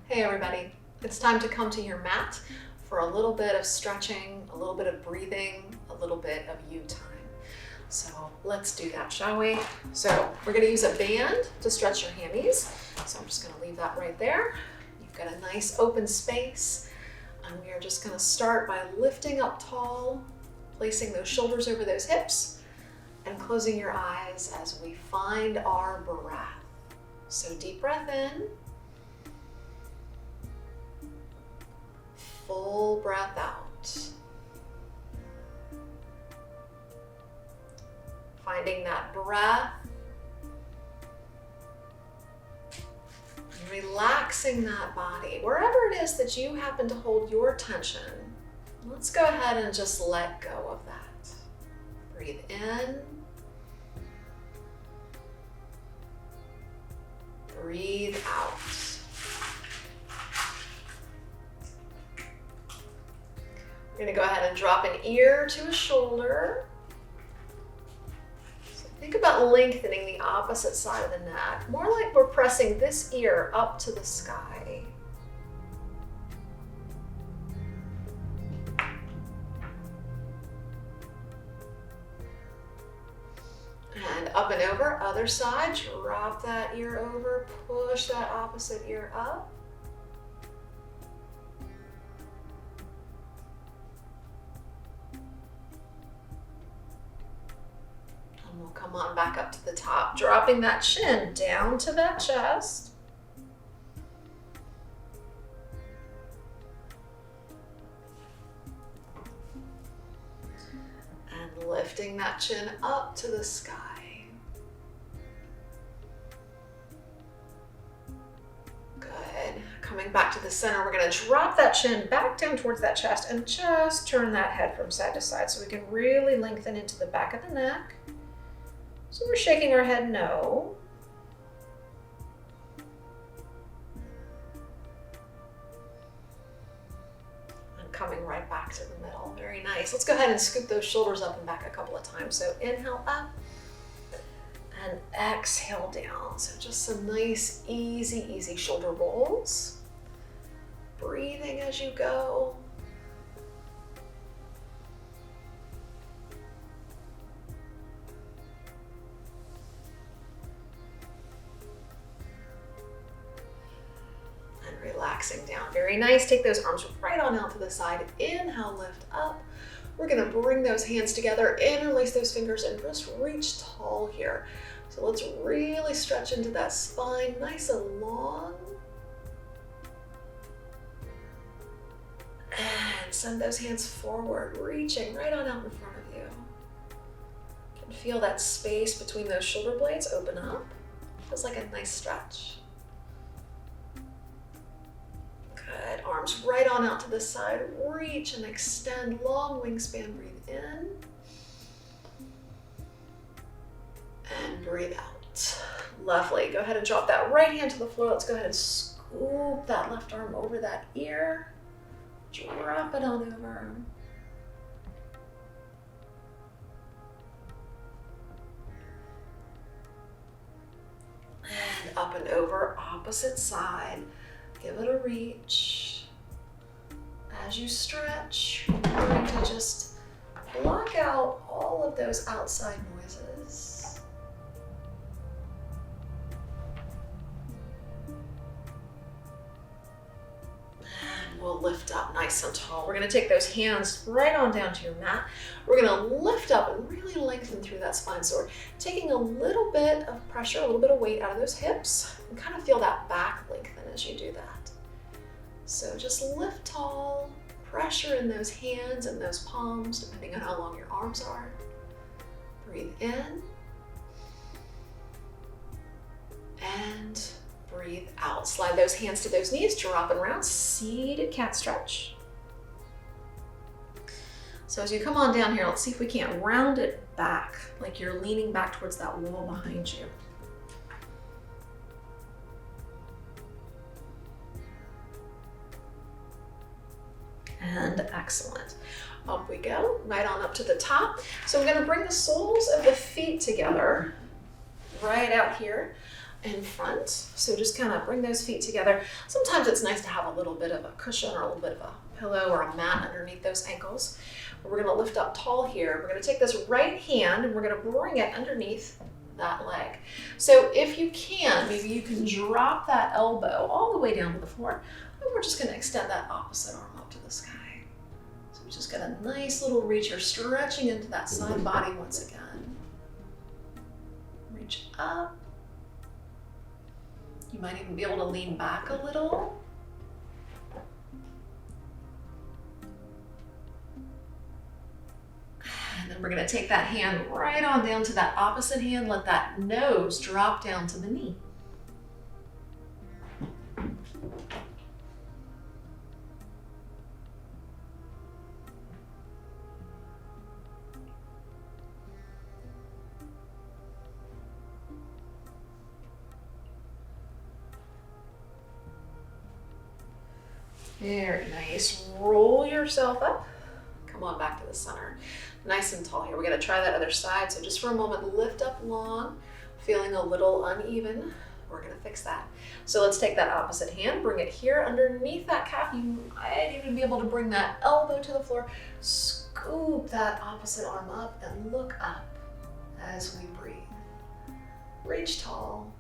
Hey everybody, it's time to come to your mat for a little bit of stretching, a little bit of breathing, a little bit of you time. So let's do that, shall we? So we're gonna use a band to stretch your hammies. So I'm just gonna leave that right there. You've got a nice open space. And we are just gonna start by lifting up tall, placing those shoulders over those hips, and closing your eyes as we find our breath. So deep breath in. Full breath out. Finding that breath. And relaxing that body. Wherever it is that you happen to hold your tension, let's go ahead and just let go of that. Breathe in. Breathe out. We're going to go ahead and drop an ear to a shoulder. So think about lengthening the opposite side of the neck, more like we're pressing this ear up to the sky. And up and over, other side, drop that ear over, push that opposite ear up. We'll come on back up to the top, dropping that chin down to that chest. And lifting that chin up to the sky. Good. Coming back to the center, we're going to drop that chin back down towards that chest and just turn that head from side to side so we can really lengthen into the back of the neck. So we're shaking our head no. And coming right back to the middle. Very nice. Let's go ahead and scoop those shoulders up and back a couple of times. So inhale up and exhale down. So just some nice, easy shoulder rolls. Breathing as you go. Relaxing down. Very nice. Take those arms right on out to the side. Inhale, lift up. We're going to bring those hands together, interlace those fingers, and just reach tall here. So let's really stretch into that spine, nice and long. And send those hands forward, reaching right on out in front of you. You can feel that space between those shoulder blades open up. Feels like a nice stretch. Good. Arms right on out to the side. Reach and extend. Long wingspan. Breathe in. And breathe out. Lovely. Go ahead and drop that right hand to the floor. Let's go ahead and scoop that left arm over that ear. Drop it on over. And up and over, opposite side. Give it a reach. As you stretch, you're going to just block out all of those outside noises. And we'll lift up nice and tall. We're going to take those hands right on down to your mat. We're going to lift up and really lengthen through that spine. So we're taking a little bit of pressure, a little bit of weight out of those hips, and kind of feel that back lengthen as you do that. So just lift tall, pressure in those hands and those palms, depending on how long your arms are. Breathe in. And breathe out. Slide those hands to those knees, drop and round, seated cat stretch. So as you come on down here, let's see if we can't round it back, like you're leaning back towards that wall behind you. And excellent. Up we go, right on up to the top. So I'm going to bring the soles of the feet together right out here. in front. So just kind of bring those feet together. Sometimes it's nice to have a little bit of a cushion or a little bit of a pillow or a mat underneath those ankles. But we're gonna lift up tall here. We're gonna take this right hand and we're gonna bring it underneath that leg. So if you can, maybe you can drop that elbow all the way down to the floor, and we're just gonna extend that opposite arm up to the sky. So we just got a nice little reach here, stretching into that side body once again. Reach up. You might even be able to lean back a little. And then we're gonna take that hand right on down to that opposite hand, let that nose drop down to the knee. Very nice. Roll yourself up. Come on back to the center. Nice and tall here. We're gonna try that other side. So just for a moment, lift up long, feeling a little uneven. We're gonna fix that. So let's take that opposite hand, bring it here underneath that calf. You might even be able to bring that elbow to the floor. Scoop that opposite arm up and look up as we breathe. Reach tall.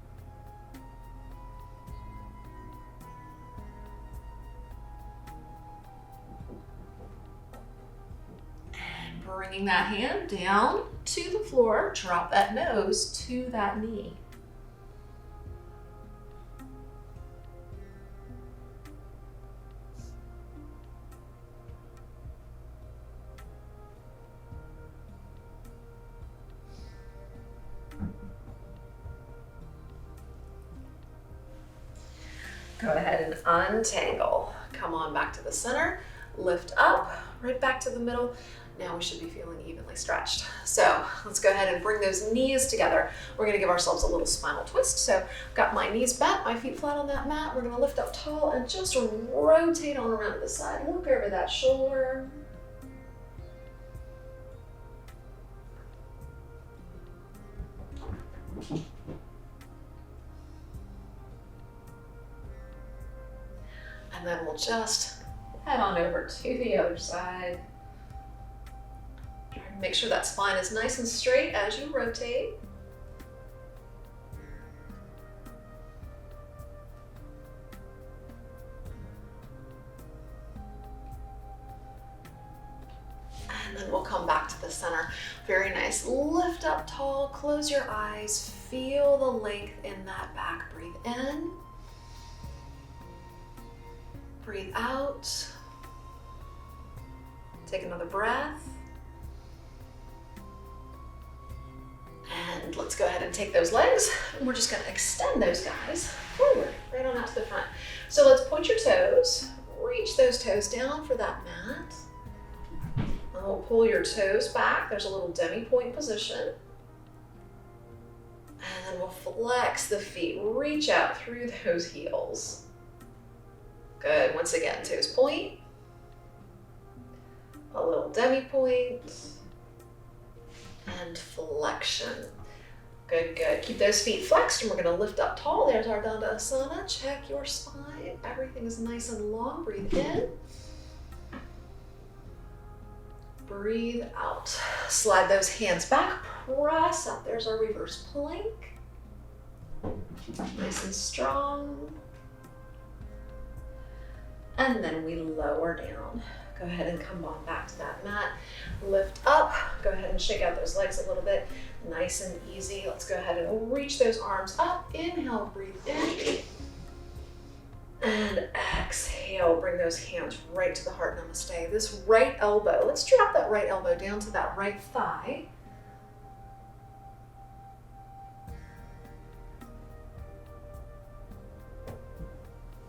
Bringing that hand down to the floor, drop that nose to that knee. Go ahead and untangle. Come on back to the center, lift up, right back to the middle. Now we should be feeling evenly stretched. So let's go ahead and bring those knees together. We're gonna give ourselves a little spinal twist. So I've got my knees bent, my feet flat on that mat. We're gonna lift up tall and just rotate on around to the side. Look over that shoulder. And then we'll just head on over to the other side. Make sure that spine is nice and straight as you rotate. And then we'll come back to the center. Very nice. Lift up tall, close your eyes, feel the length in that back. Breathe in. Breathe out. Take another breath. And let's go ahead and take those legs, and we're just gonna extend those guys forward, right on out to the front. So let's point your toes, reach those toes down for that mat. And we'll pull your toes back. There's a little demi-point position. And then we'll flex the feet, reach out through those heels. Good, once again, toes point. A little demi-point. And flexion. Good, good. Keep those feet flexed and we're gonna lift up tall. There's our Dandasana. Check your spine. Everything is nice and long. Breathe in. Breathe out. Slide those hands back. Press up. There's our reverse plank. Nice and strong. And then we lower down. Go ahead and come on back to that mat. Lift up. Go ahead and shake out those legs a little bit. Nice and easy. Let's go ahead and reach those arms up. Inhale, breathe in. And exhale, bring those hands right to the heart, namaste. This right elbow, let's drop that right elbow down to that right thigh.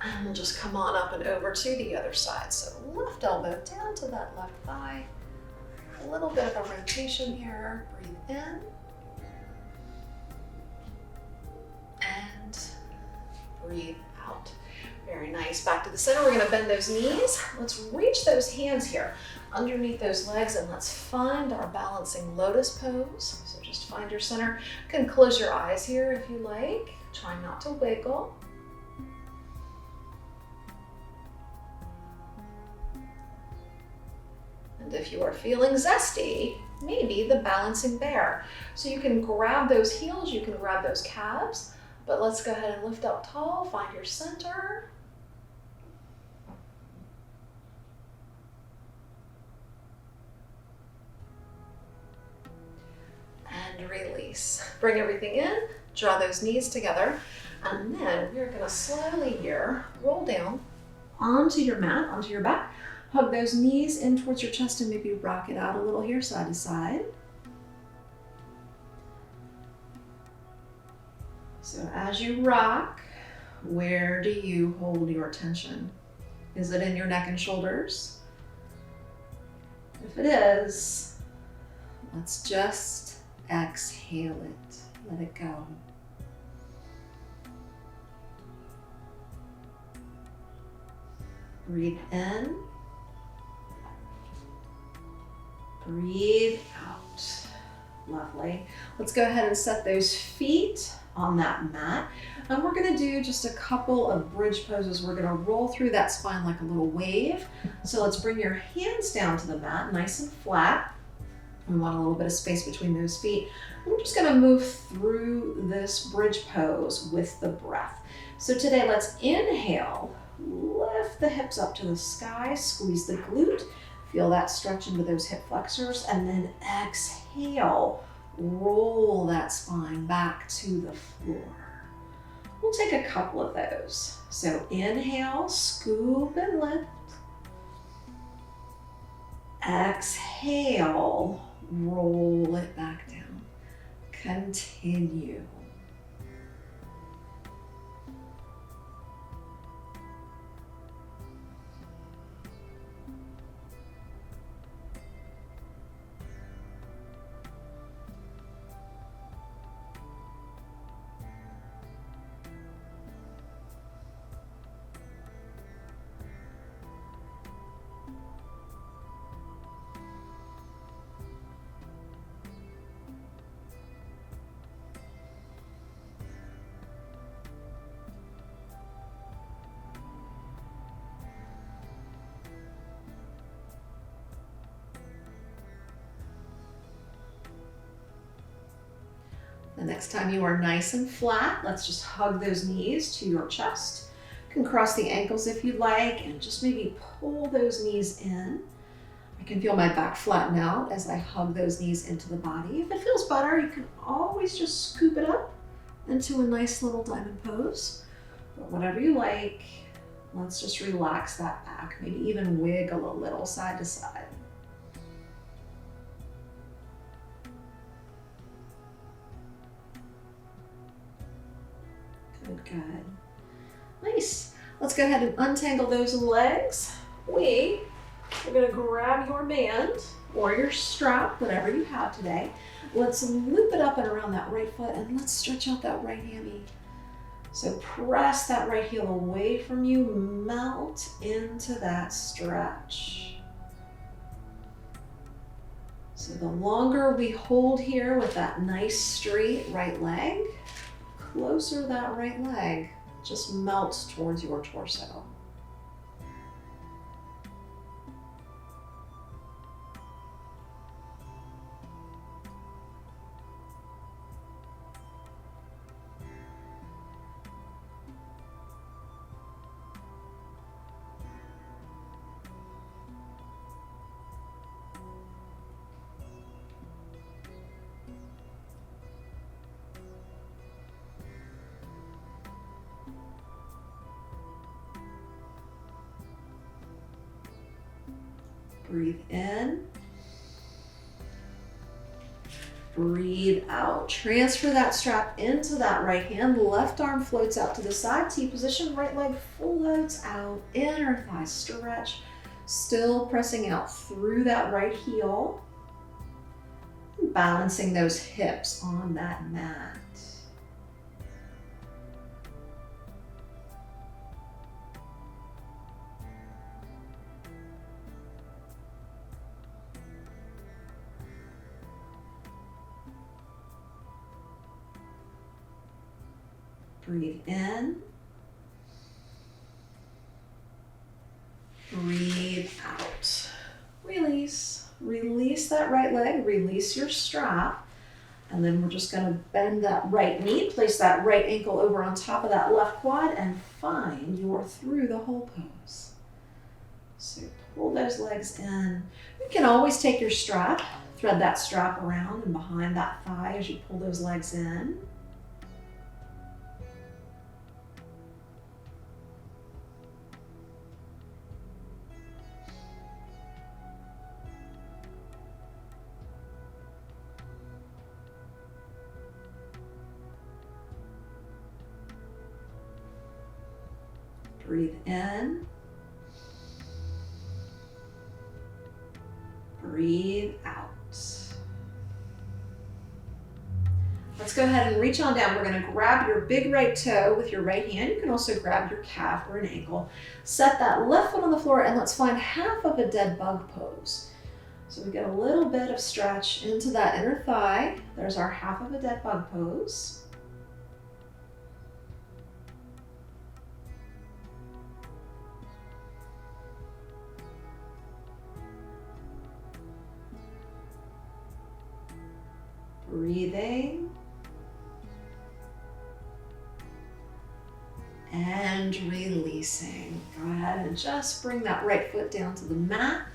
And we'll just come on up and over to the other side. So left elbow down to that left thigh. A little bit of a rotation here. Breathe in. And breathe out. Very nice. Back to the center. We're going to bend those knees. Let's reach those hands here underneath those legs and let's find our balancing lotus pose. So just find your center. You can close your eyes here if you like. Try not to wiggle. And if you are feeling zesty, maybe the balancing bear. So you can grab those heels, you can grab those calves, but let's go ahead and lift up tall, find your center. And release. Bring everything in, draw those knees together, and then we're gonna slowly here roll down onto your mat, onto your back. Hug those knees in towards your chest and maybe rock it out a little here, side to side. So as you rock, where do you hold your tension? Is it in your neck and shoulders? If it is, let's just exhale it. Let it go. Breathe in. Breathe out. Lovely. Let's go ahead and set those feet on that mat. And we're going to do just a couple of bridge poses. We're going to roll through that spine like a little wave. So let's bring your hands down to the mat, nice and flat. We want a little bit of space between those feet. And we're just going to move through this bridge pose with the breath. So today, let's inhale, lift the hips up to the sky, squeeze the glute. Feel that stretch into those hip flexors, and then exhale, roll that spine back to the floor. We'll take a couple of those. So inhale, scoop and lift. Exhale, roll it back down. Continue. The next time you are nice and flat, let's just hug those knees to your chest. You can cross the ankles if you'd like and just maybe pull those knees in. I can feel my back flatten out as I hug those knees into the body. If it feels better, you can always just scoop it up into a nice little diamond pose. But whatever you like, let's just relax that back, maybe even wiggle a little side to side. Good. Nice. Let's go ahead and untangle those legs. We're going to grab your band or your strap, whatever you have today. Let's loop it up and around that right foot, and let's stretch out that right hammy. So press that right heel away from you, melt into that stretch. So the longer we hold here with that nice straight right leg, closer that right leg just melts towards your torso. Breathe in. Breathe out. Transfer that strap into that right hand. Left arm floats out to the side. T position. Right leg floats out. Inner thigh stretch. Still pressing out through that right heel. Balancing those hips on that mat. Breathe in. Breathe out. Release. Release that right leg, release your strap. And then we're just gonna bend that right knee, place that right ankle over on top of that left quad and find your through the hole pose. So pull those legs in. You can always take your strap, thread that strap around and behind that thigh as you pull those legs in. Breathe in. Breathe out. Let's go ahead and reach on down. We're going to grab your big right toe with your right hand. You can also grab your calf or an ankle. Set that left foot on the floor and let's find half of a dead bug pose. So we get a little bit of stretch into that inner thigh. There's our half of a dead bug pose. Breathing. And releasing. Go ahead and just bring that right foot down to the mat.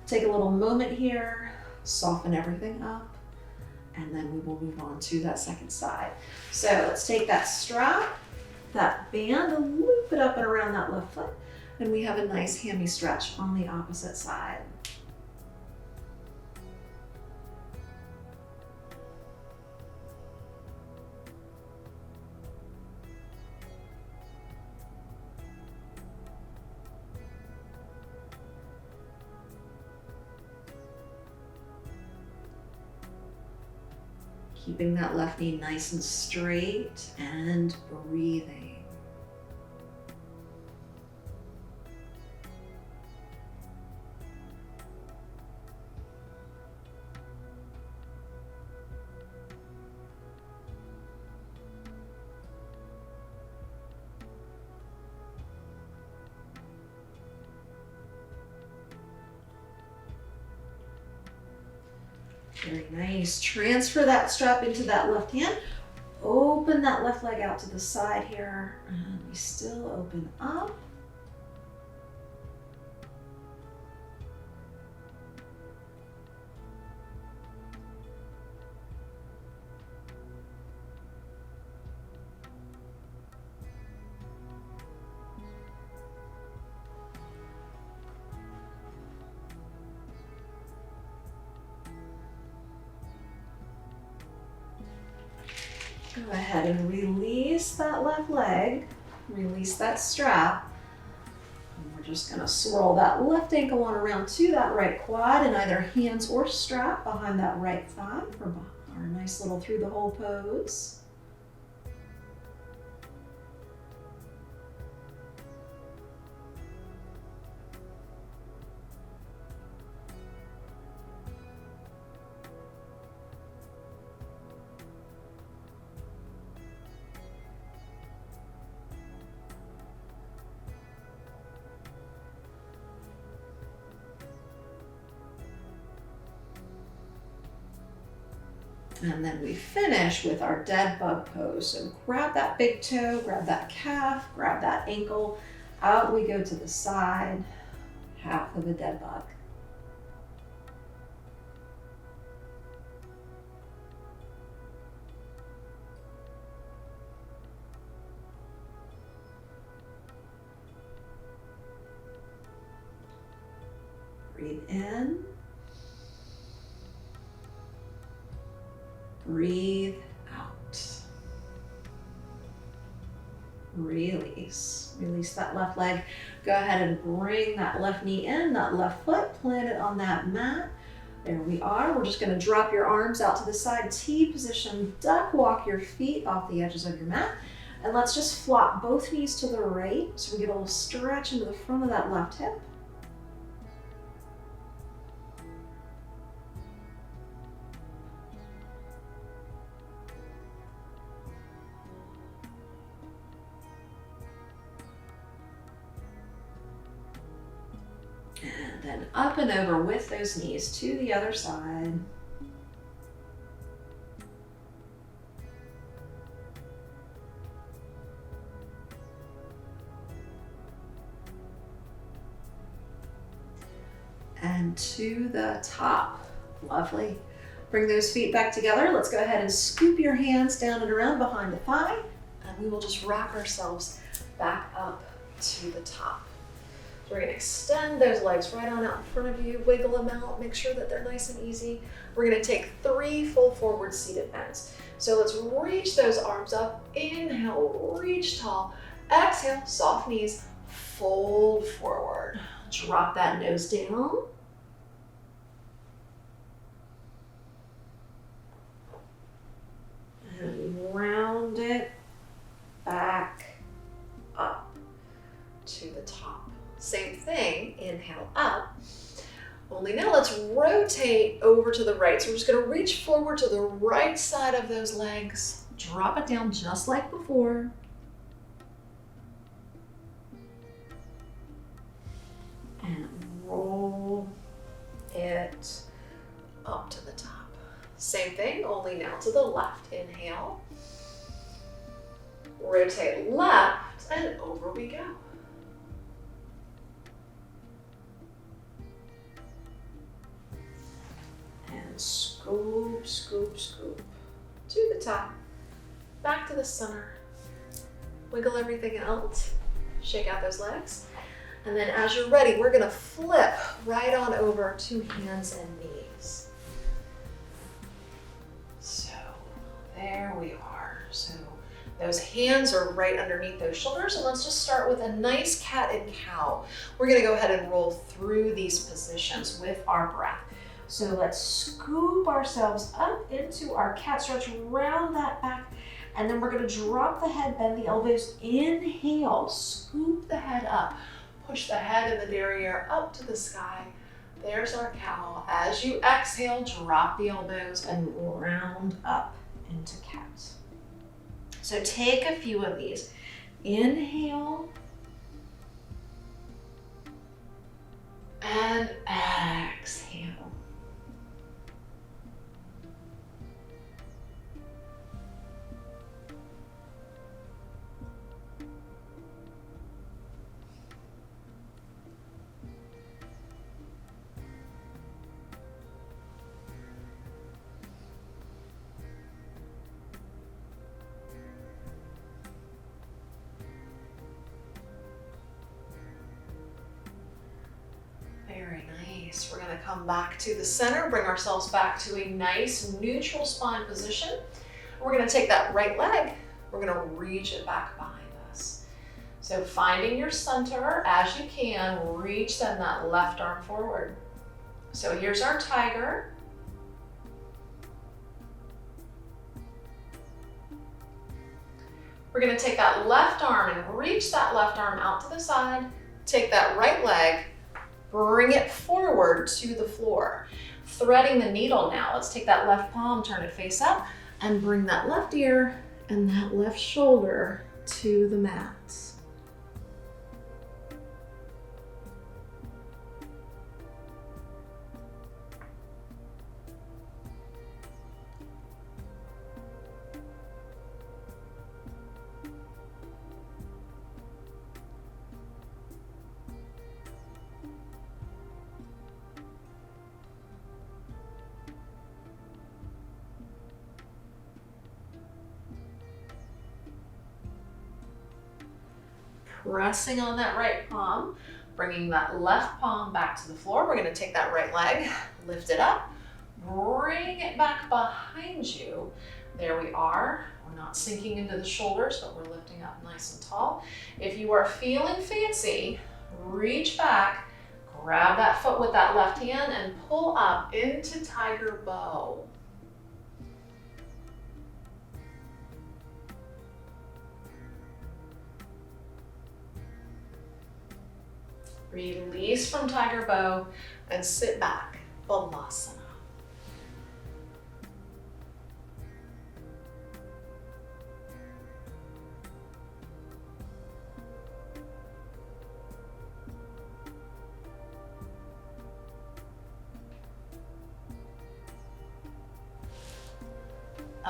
Take a little moment here, soften everything up, and then we will move on to that second side. So let's take that strap, that band, and loop it up and around that left foot, and we have a nice hammy stretch on the opposite side. Keeping that left knee nice and straight and breathing. Very nice. Transfer that strap into that left hand. Open that left leg out to the side here. And we still open up. Go ahead and release that left leg, release that strap. And we're just gonna swirl that left ankle on around to that right quad and either hands or strap behind that right thigh for our nice little through the hole pose. And then we finish with our dead bug pose. So grab that big toe, grab that calf, grab that ankle. Out we go to the side, half of a dead bug. Breathe in. Breathe out. Release. Release that left leg. Go ahead and bring that left knee in, that left foot, plant it on that mat. There we are. We're just going to drop your arms out to the side, T position, duck walk your feet off the edges of your mat. And let's just flop both knees to the right so we get a little stretch into the front of that left hip. And then up and over with those knees to the other side. And to the top. Lovely. Bring those feet back together. Let's go ahead and scoop your hands down and around behind the thigh. And we will just rock ourselves back up to the top. So we're gonna extend those legs right on out in front of you, wiggle them out, make sure that they're nice and easy. We're gonna take 3 full forward seated bends. So let's reach those arms up. Inhale, reach tall. Exhale, soft knees, fold forward. Drop that nose down. And round it back up to the top. Same thing, inhale up. Only now let's rotate over to the right. So we're just gonna reach forward to the right side of those legs. Drop it down just like before. And roll it up to the top. Same thing, only now to the left. Inhale. Rotate left and over we go. And scoop, scoop, scoop to the top. Back to the center. Wiggle everything out. Shake out those legs. And then as you're ready, we're gonna flip right on over to hands and knees. So there we are. So those hands are right underneath those shoulders. And let's just start with a nice cat and cow. We're gonna go ahead and roll through these positions with our breath. So let's scoop ourselves up into our cat stretch, round that back. And then we're gonna drop the head, bend the elbows. Inhale, scoop the head up. Push the head and the derriere up to the sky. There's our cow. As you exhale, drop the elbows and round up into cat. So take a few of these. Inhale. And exhale. Very nice. We're going to come back to the center, bring ourselves back to a nice neutral spine position. We're going to take that right leg, we're going to reach it back behind us. So finding your center as you can, reach then that left arm forward. So here's our tiger. We're going to take that left arm and reach that left arm out to the side. Take that right leg, bring it forward to the floor. Threading the needle now. Let's take that left palm, turn it face up, and bring that left ear and that left shoulder to the mat. Pressing on that right palm, bringing that left palm back to the floor. We're going to take that right leg, lift it up, bring it back behind you. There we are. We're not sinking into the shoulders, but we're lifting up nice and tall. If you are feeling fancy, reach back, grab that foot with that left hand and pull up into tiger bow. Release from tiger bow and sit back, Balasana.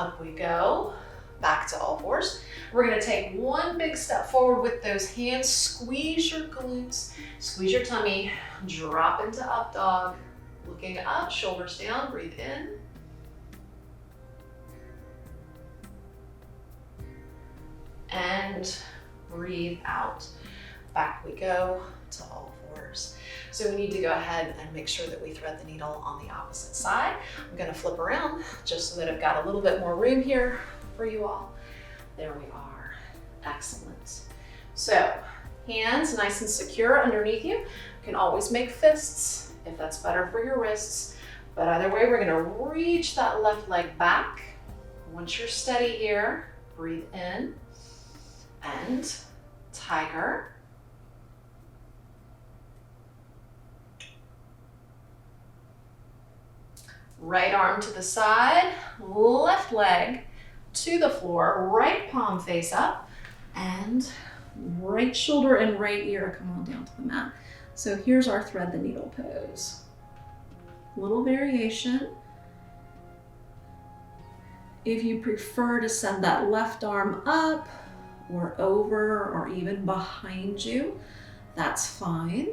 Up we go, back to all fours. We're gonna take one big step forward with those hands. Squeeze your glutes, squeeze your tummy, drop into up dog. Looking up, shoulders down, breathe in. And breathe out. Back we go to all fours. So we need to go ahead and make sure that we thread the needle on the opposite side. I'm gonna flip around just so that I've got a little bit more room here for you all. There we are, excellent. So hands nice and secure underneath you. You can always make fists if that's better for your wrists. But either way, we're gonna reach that left leg back. Once you're steady here, breathe in and tiger. Right arm to the side, left leg to the floor, right palm face up, and right shoulder and right ear come on down to the mat. So here's our thread the needle pose. Little variation. If you prefer to send that left arm up or over or even behind you, that's fine.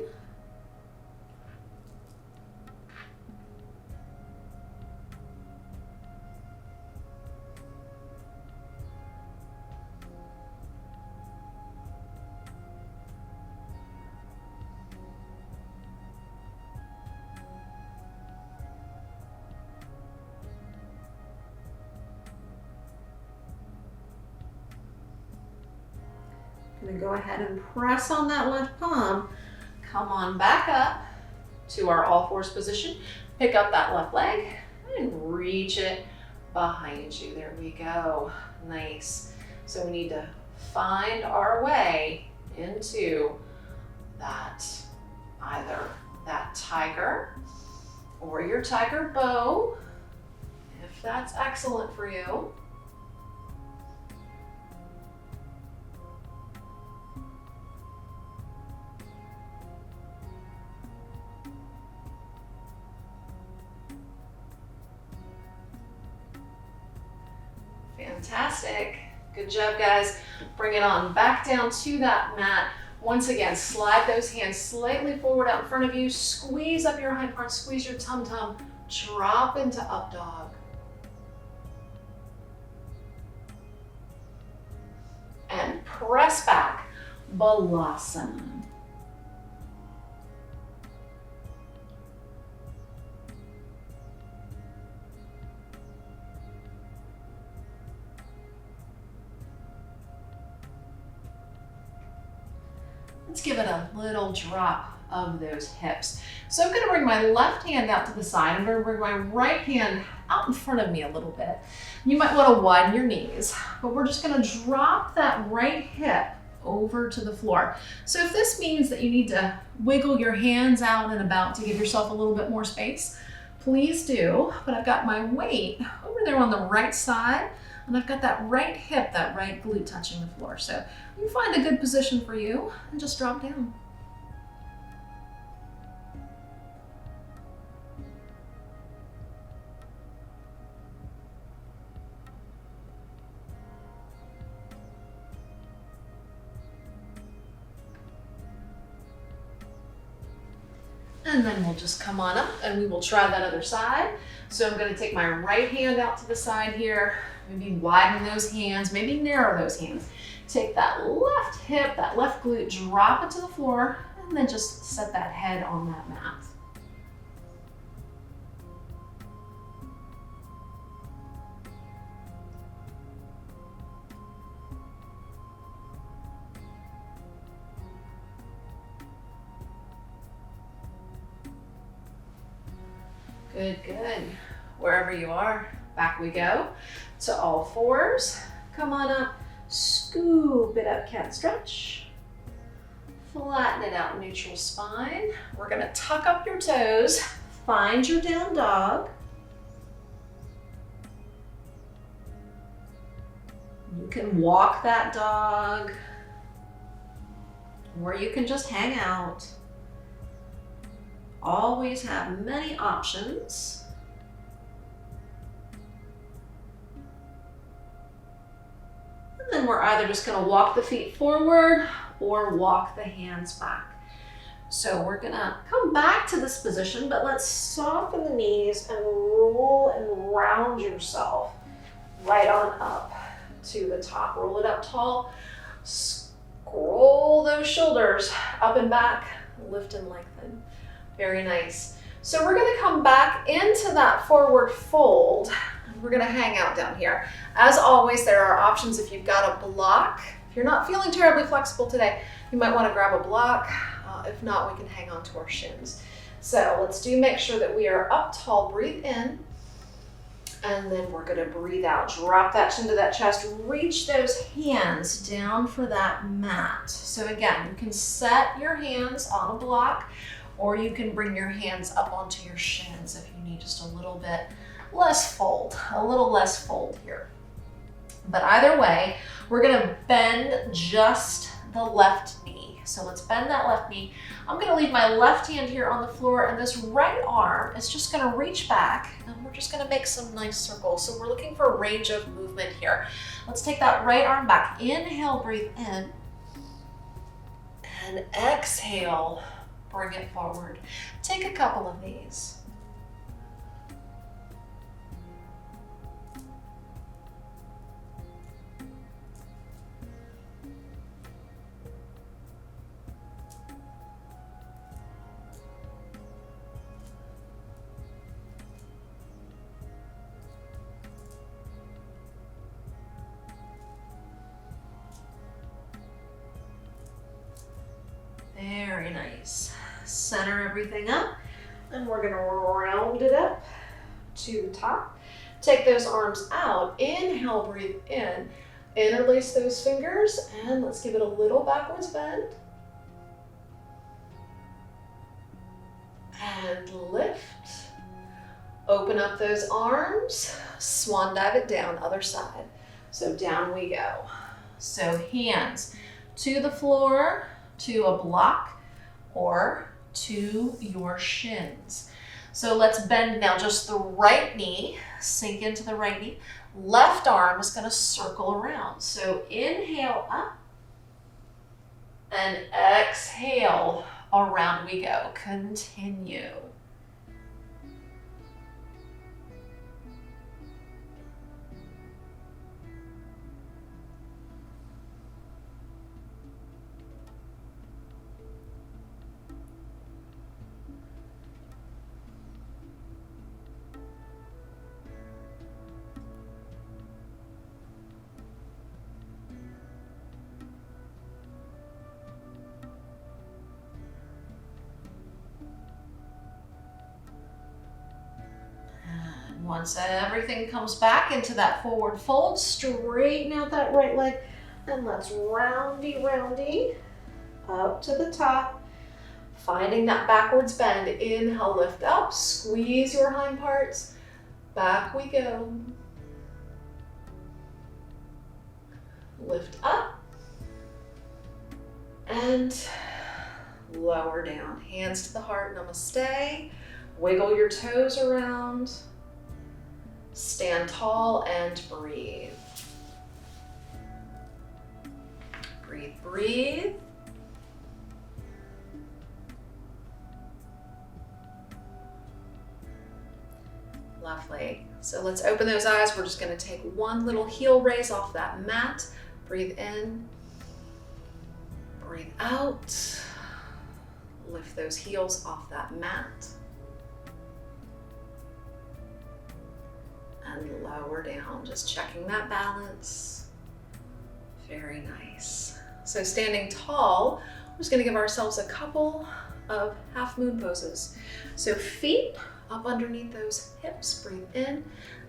Gonna go ahead and press on that left palm. Come on back up to our all fours position. Pick up that left leg and reach it behind you. There we go. Nice. So we need to find our way into that, either that tiger or your tiger bow, if that's excellent for you. Fantastic. Good job, guys. Bring it on back down to that mat. Once again, slide those hands slightly forward out in front of you. Squeeze up your hind part, squeeze your tum-tum. Drop into up dog. And press back, balasana. Let's give it a little drop of those hips. So I'm gonna bring my left hand out to the side. I'm gonna bring my right hand out in front of me a little bit. You might wanna widen your knees, but we're just gonna drop that right hip over to the floor. So if this means that you need to wiggle your hands out and about to give yourself a little bit more space, please do. But I've got my weight over there on the right side, and I've got that right hip, that right glute touching the floor. So you find a good position for you and just drop down. And then we'll just come on up and we will try that other side. So I'm gonna take my right hand out to the side here, maybe widen those hands, maybe narrow those hands. Take that left hip, that left glute, drop it to the floor, and then just set that head on that mat. Good, good. Wherever you are, back we go to all fours. Come on up, scoop it up, cat stretch. Flatten it out, neutral spine. We're gonna tuck up your toes, find your down dog. You can walk that dog, or you can just hang out. Always have many options. we're either just gonna walk the feet forward or walk the hands back. So we're gonna come back to this position, but let's soften the knees and roll and round yourself right on up to the top. Roll it up tall, scroll those shoulders up and back, lift and lengthen. Very nice. So we're gonna come back into that forward fold. We're gonna hang out down here. As always, there are options if you've got a block. If you're not feeling terribly flexible today, you might wanna grab a block. If not, we can hang on to our shins. So let's make sure that we are up tall, breathe in, and then we're gonna breathe out. Drop that chin to that chest, reach those hands down for that mat. So again, you can set your hands on a block, or you can bring your hands up onto your shins if you need just a little bit less fold, here. But either way, we're gonna bend just the left knee. So let's bend that left knee. I'm gonna leave my left hand here on the floor, and this right arm is just gonna reach back, and we're just gonna make some nice circles. So we're looking for a range of movement here. Let's take that right arm back. Inhale, breathe in, and exhale, bring it forward. Take a couple of these. Very nice. Center everything up, and we're gonna round it up to the top. Take those arms out. Inhale, breathe in. Interlace those fingers, and let's give it a little backwards bend. And lift. Open up those arms. Swan dive it down, other side. So down we go. So hands to the floor, to a block, or to your shins. So let's bend now just the right knee, sink into the right knee. Left arm is gonna circle around. So inhale up, and exhale, around we go. Continue. Once everything comes back into that forward fold, straighten out that right leg, and let's roundy up to the top, finding that backwards bend. Inhale, lift up, squeeze your hind parts, back we go. Lift up, and lower down. Hands to the heart, namaste. Wiggle your toes around. Stand tall and breathe. Breathe, breathe. Lovely. So let's open those eyes. We're just going to take one little heel raise off that mat. Breathe in. Breathe out. Lift those heels off that mat. And lower down, just checking that balance. Very nice. So standing tall, we're just gonna give ourselves a couple of half moon poses. So feet up underneath those hips, breathe in,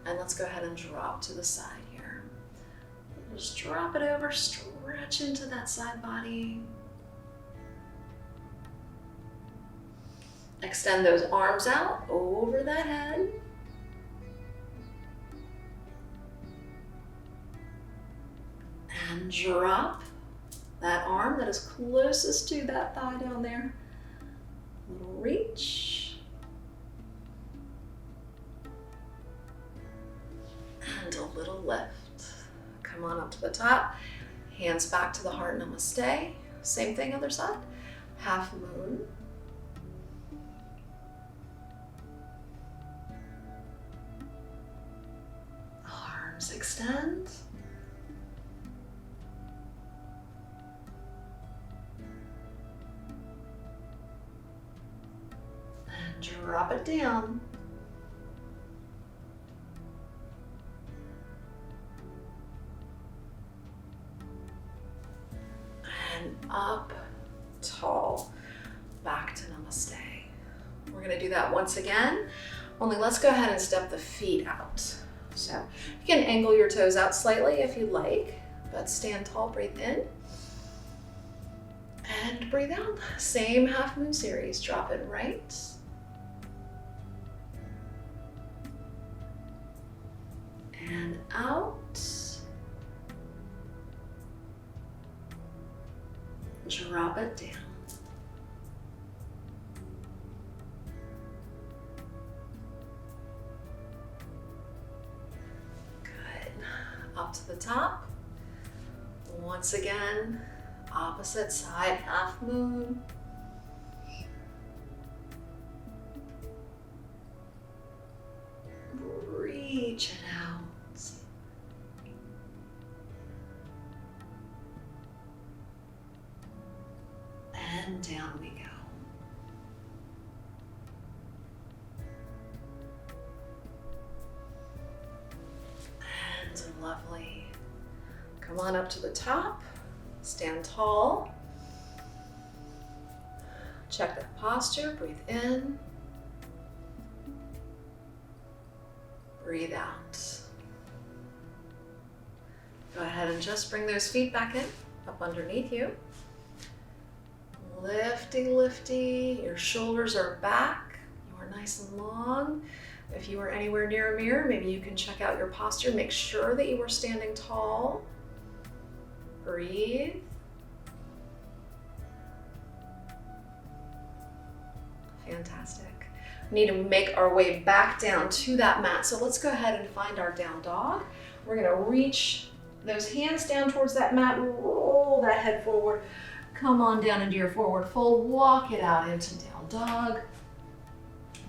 and let's go ahead and drop to the side here. Just drop it over, stretch into that side body. Extend those arms out over that head. And drop that arm that is closest to that thigh down there. Little reach. And a little lift. Come on up to the top. Hands back to the heart, namaste. Same thing, other side. Half moon. Arms extend. And drop it down. And up, tall, back to namaste. We're gonna do that once again, only let's go ahead and step the feet out. So you can angle your toes out slightly if you like, but stand tall, breathe in. And breathe out. Same half moon series, drop it right. And out. Drop it down. Good. Up to the top. Once again, opposite side, half moon. Reach it out. And down we go. And lovely. Come on up to the top. Stand tall. Check that posture. Breathe in. Breathe out. Go ahead and just bring those feet back in, up underneath you. Lifty, lifty. Your shoulders are back. You are nice and long. If you are anywhere near a mirror, maybe you can check out your posture. Make sure that you are standing tall. Breathe. Fantastic. We need to make our way back down to that mat. So let's go ahead and find our down dog. We're gonna reach those hands down towards that mat, roll that head forward. Come on down into your forward fold, walk it out into down dog.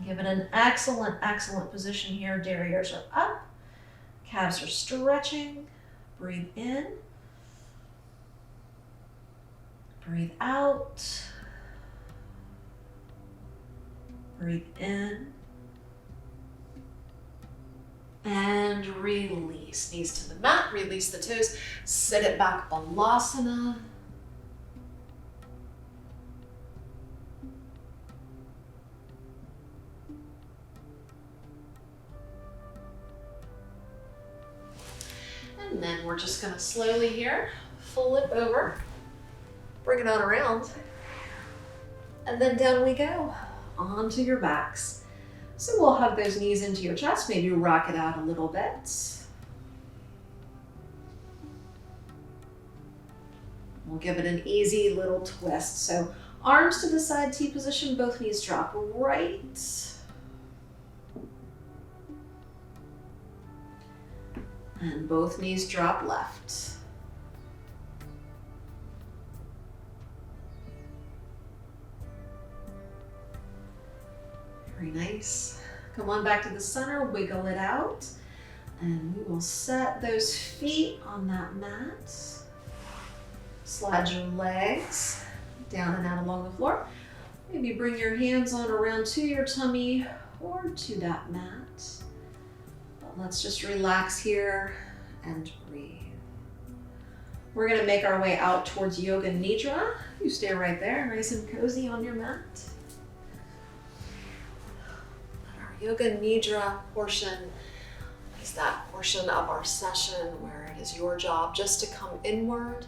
Give it an excellent, excellent position here. Derrieres are up, calves are stretching. Breathe in, breathe out, breathe in, and release. Knees to the mat, release the toes, sit it back, Balasana. And then we're just gonna slowly here, flip over, bring it on around, and then down we go, onto your backs. So we'll hug those knees into your chest, maybe rock it out a little bit. We'll give it an easy little twist. So arms to the side, T position, both knees drop right. And both knees drop left. Very nice. Come on back to the center, wiggle it out. And we will set those feet on that mat. Slide your legs down and out along the floor. Maybe bring your hands on around to your tummy or to that mat. Let's just relax here and breathe. We're gonna make our way out towards Yoga Nidra. You stay right there, nice and cozy on your mat. Our Yoga Nidra portion is that portion of our session where it is your job just to come inward,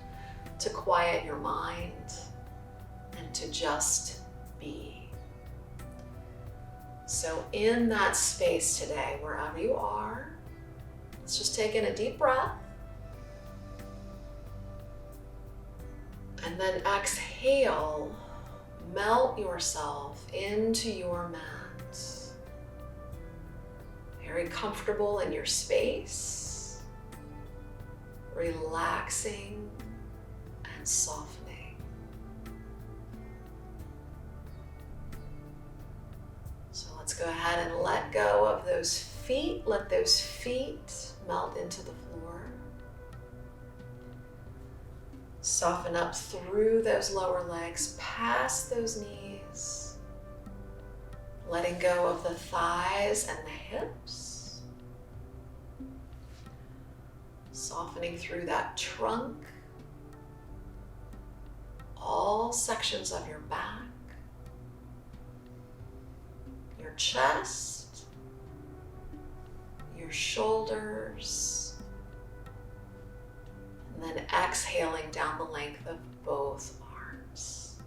to quiet your mind, and to just be. So in that space today, wherever you are, let's just take in a deep breath. And then exhale, melt yourself into your mat. Very comfortable in your space, relaxing and softening. So let's go ahead and let go of those feet. Let those feet melt into the floor. Soften up through those lower legs, past those knees. Letting go of the thighs and the hips. Softening through that trunk. All sections of your back. Your chest. Your shoulders. And then exhaling down the length of both arms.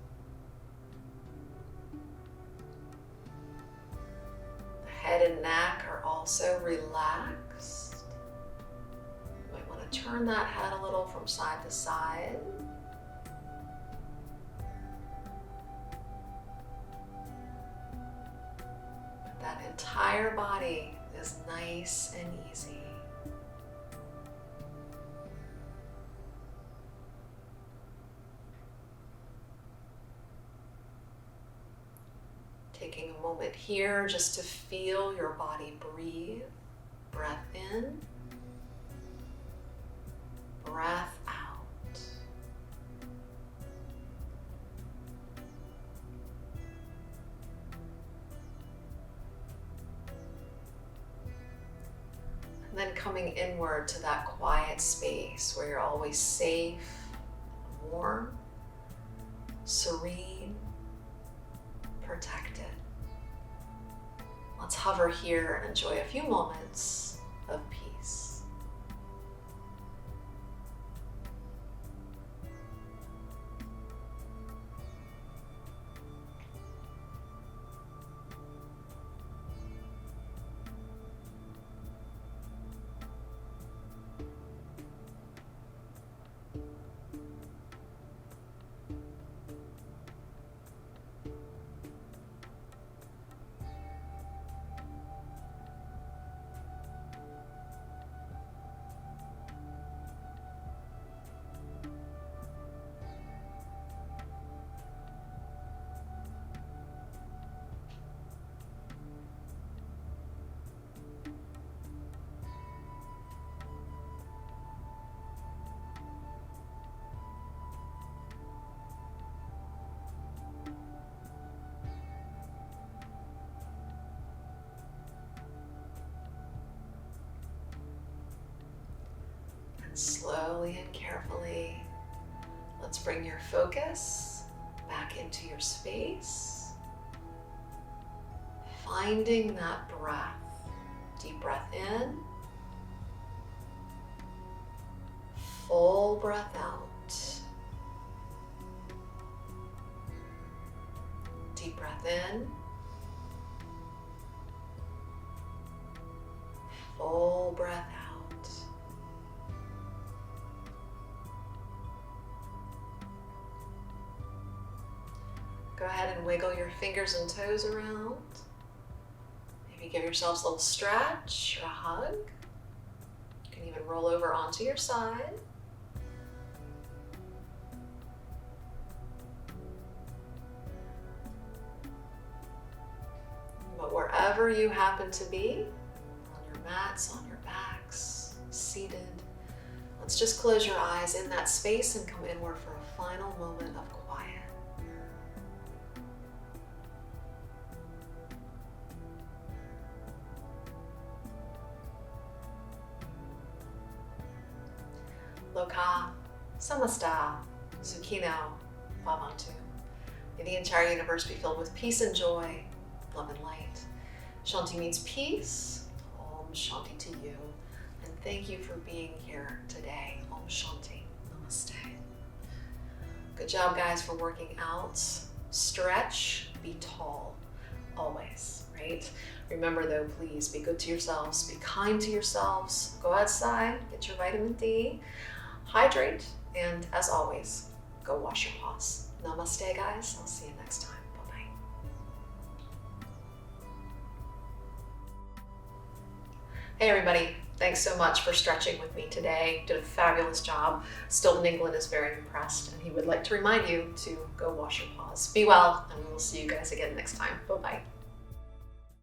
The head and neck are also relaxed. You might want to turn that head a little from side to side. But that entire body is nice and easy. Taking a moment here just to feel your body breathe. Breath in, breath out. And then coming inward to that quiet space where you're always safe, warm, serene, protected. Let's hover here and enjoy a few moments of peace. Slowly and carefully, let's bring your focus back into your space, finding that breath. Deep breath in, full breath out. Deep breath in, full breath out. Go ahead and wiggle your fingers and toes around. Maybe give yourselves a little stretch or a hug. You can even roll over onto your side. But wherever you happen to be, on your mats, on your backs, seated, let's just close your eyes in that space and come inward for a final moment of quiet. Loka, Samasta, Sukhino, Bhavantu. May the entire universe be filled with peace and joy, love and light. Shanti means peace. Om Shanti to you. And thank you for being here today. Om Shanti. Namaste. Good job, guys, for working out. Stretch, be tall, always, right? Remember though, please be good to yourselves, be kind to yourselves, go outside, get your vitamin D, hydrate, and as always, go wash your paws. Namaste, guys. I'll see you next time. Bye-bye. Hey everybody, Thanks so much for stretching with me today. You did a fabulous job. Stilton, England is very impressed, and he would like to remind you to go wash your paws. Be well, and we will see you guys again next time. Bye-bye.